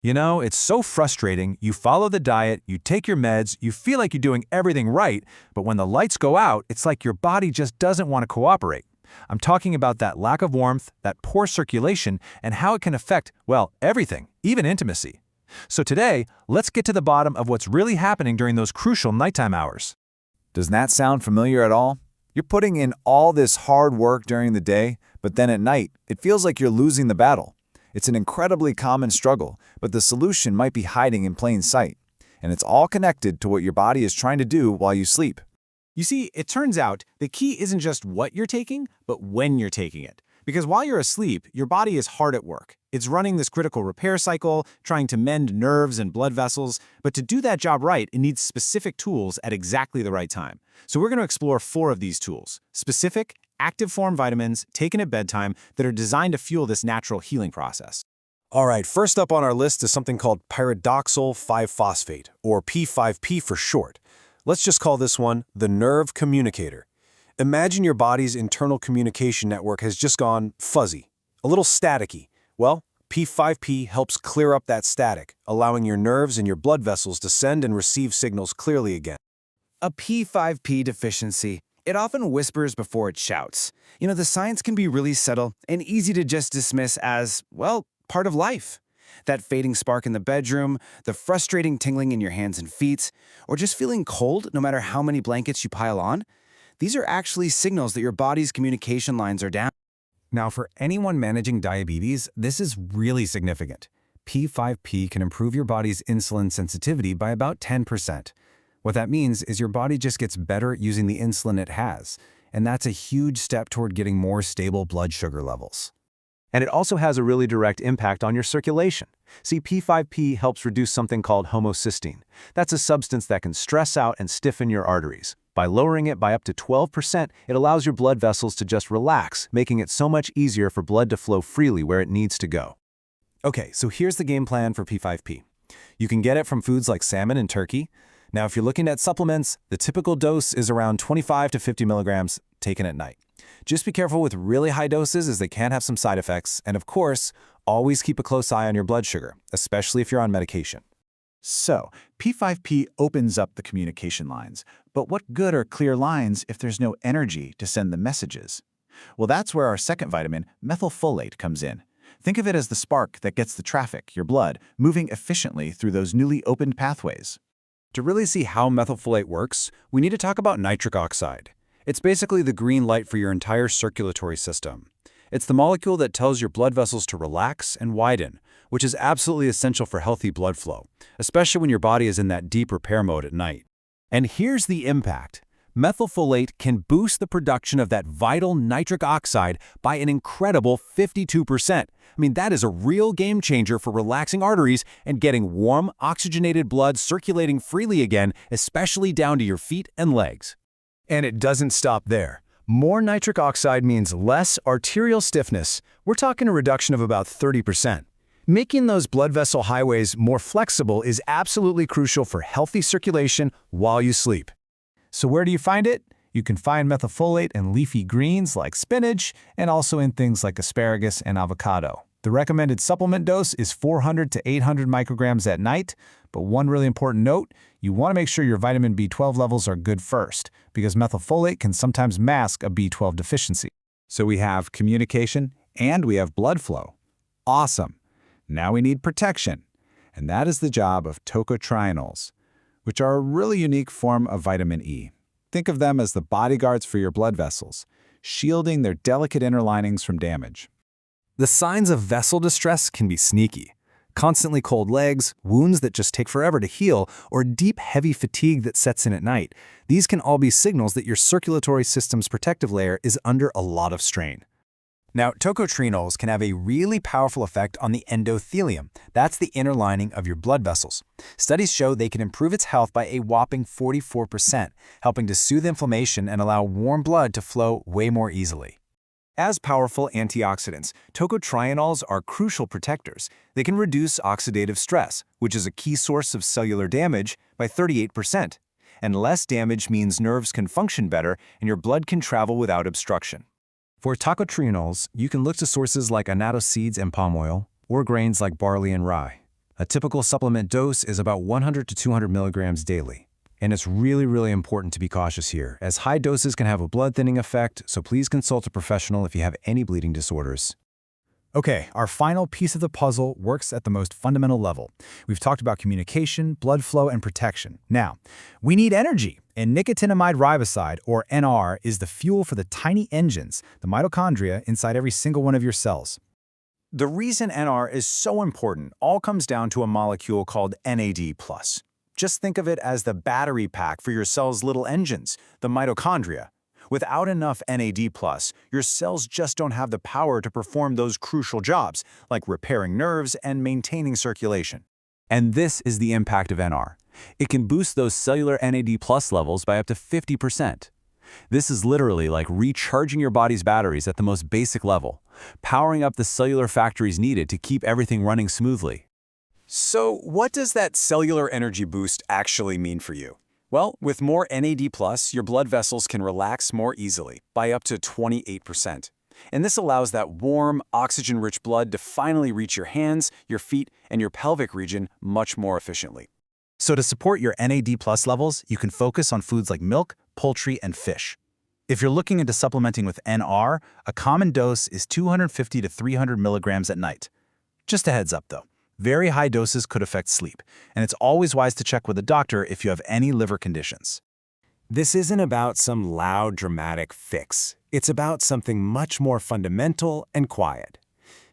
You know, it's so frustrating. You follow the diet, you take your meds, you feel like you're doing everything right, but when the lights go out, it's like your body just doesn't want to cooperate. I'm talking about that lack of warmth, that poor circulation, and how it can affect, well, everything, even intimacy. So today, let's get to the bottom of what's really happening during those crucial nighttime hours. Doesn't that sound familiar at all? You're putting in all this hard work during the day, but then at night, it feels like you're losing the battle. It's an incredibly common struggle, but the solution might be hiding in plain sight. And it's all connected to what your body is trying to do while you sleep. You see, it turns out the key isn't just what you're taking, but when you're taking it. Because while you're asleep, your body is hard at work. It's running this critical repair cycle, trying to mend nerves and blood vessels, but to do that job right, it needs specific tools at exactly the right time. So we're going to explore 4 of these tools: specific, active form vitamins taken at bedtime that are designed to fuel this natural healing process. All right, first up on our list is something called pyridoxal 5-phosphate, or P5P for short. Let's just call this one the nerve communicator. Imagine your body's internal communication network has just gone fuzzy, a little staticky. Well, P5P helps clear up that static, allowing your nerves and your blood vessels to send and receive signals clearly again. A P5P deficiency. It often whispers before it shouts. You know, the science can be really subtle and easy to just dismiss as, well, part of life. That fading spark in the bedroom, the frustrating tingling in your hands and feet, or just feeling cold no matter how many blankets you pile on. These are actually signals that your body's communication lines are down. Now, for anyone managing diabetes, this is really significant. P5P can improve your body's insulin sensitivity by about 10%. What that means is your body just gets better at using the insulin it has, and that's a huge step toward getting more stable blood sugar levels. And it also has a really direct impact on your circulation. See, P5P helps reduce something called homocysteine. That's a substance that can stress out and stiffen your arteries. By lowering it by up to 12%, it allows your blood vessels to just relax, making it so much easier for blood to flow freely where it needs to go. Okay, so here's the game plan for P5P. You can get it from foods like salmon and turkey. Now, if you're looking at supplements, the typical dose is around 25 to 50 milligrams taken at night. Just be careful with really high doses as they can have some side effects, and of course, always keep a close eye on your blood sugar, especially if you're on medication. So, P5P opens up the communication lines, but what good are clear lines if there's no energy to send the messages? Well, that's where our second vitamin, methylfolate, comes in. Think of it as the spark that gets the traffic, your blood, moving efficiently through those newly opened pathways. To really see how methylfolate works, we need to talk about nitric oxide. It's basically the green light for your entire circulatory system. It's the molecule that tells your blood vessels to relax and widen, which is absolutely essential for healthy blood flow, especially when your body is in that deep repair mode at night. And here's the impact. Methylfolate can boost the production of that vital nitric oxide by an incredible 52%. That is a real game changer for relaxing arteries and getting warm, oxygenated blood circulating freely again, especially down to your feet and legs. And it doesn't stop there. More nitric oxide means less arterial stiffness. We're talking a reduction of about 30%. Making those blood vessel highways more flexible is absolutely crucial for healthy circulation while you sleep. So where do you find it? You can find methylfolate in leafy greens like spinach and also in things like asparagus and avocado. The recommended supplement dose is 400 to 800 micrograms at night, but one really important note, you want to make sure your vitamin B12 levels are good first, because methylfolate can sometimes mask a B12 deficiency. So we have communication and we have blood flow. Awesome. Now we need protection, and that is the job of tocotrienols, which are a really unique form of vitamin E. Think of them as the bodyguards for your blood vessels, shielding their delicate inner linings from damage. The signs of vessel distress can be sneaky. Constantly cold legs, wounds that just take forever to heal, or deep, heavy fatigue that sets in at night. These can all be signals that your circulatory system's protective layer is under a lot of strain. Now, tocotrienols can have a really powerful effect on the endothelium. That's the inner lining of your blood vessels. Studies show they can improve its health by a whopping 44%, helping to soothe inflammation and allow warm blood to flow way more easily. As powerful antioxidants, tocotrienols are crucial protectors. They can reduce oxidative stress, which is a key source of cellular damage, by 38%. And less damage means nerves can function better and your blood can travel without obstruction. For tocotrienols, you can look to sources like annatto seeds and palm oil, or grains like barley and rye. A typical supplement dose is about 100 to 200 milligrams daily. And it's really important to be cautious here, as high doses can have a blood-thinning effect, so please consult a professional if you have any bleeding disorders. Okay, our final piece of the puzzle works at the most fundamental level. We've talked about communication, blood flow, and protection. Now, we need energy, and nicotinamide riboside, or NR, is the fuel for the tiny engines, the mitochondria, inside every single one of your cells. The reason NR is so important all comes down to a molecule called NAD+. Just think of it as the battery pack for your cell's little engines, the mitochondria. Without enough NAD+, your cells just don't have the power to perform those crucial jobs, like repairing nerves and maintaining circulation. And this is the impact of NR. It can boost those cellular NAD+ levels by up to 50%. This is literally like recharging your body's batteries at the most basic level, powering up the cellular factories needed to keep everything running smoothly. So, what does that cellular energy boost actually mean for you? Well, with more NAD+, your blood vessels can relax more easily, by up to 28%. And this allows that warm, oxygen-rich blood to finally reach your hands, your feet, and your pelvic region much more efficiently. So to support your NAD+ levels, you can focus on foods like milk, poultry, and fish. If you're looking into supplementing with NR, a common dose is 250 to 300 milligrams at night. Just a heads up, though. Very high doses could affect sleep, and it's always wise to check with a doctor if you have any liver conditions. This isn't about some loud, dramatic fix. It's about something much more fundamental and quiet.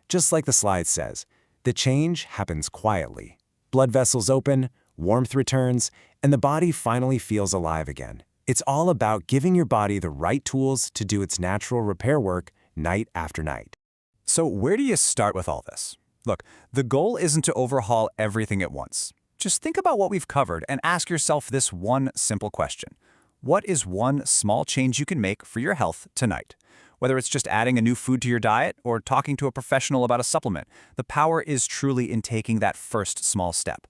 Just like the slide says, the change happens quietly. Blood vessels open, warmth returns, and the body finally feels alive again. It's all about giving your body the right tools to do its natural repair work night after night. So where do you start with all this? Look, the goal isn't to overhaul everything at once. Just think about what we've covered and ask yourself this one simple question. What is one small change you can make for your health tonight? Whether it's just adding a new food to your diet or talking to a professional about a supplement, the power is truly in taking that first small step.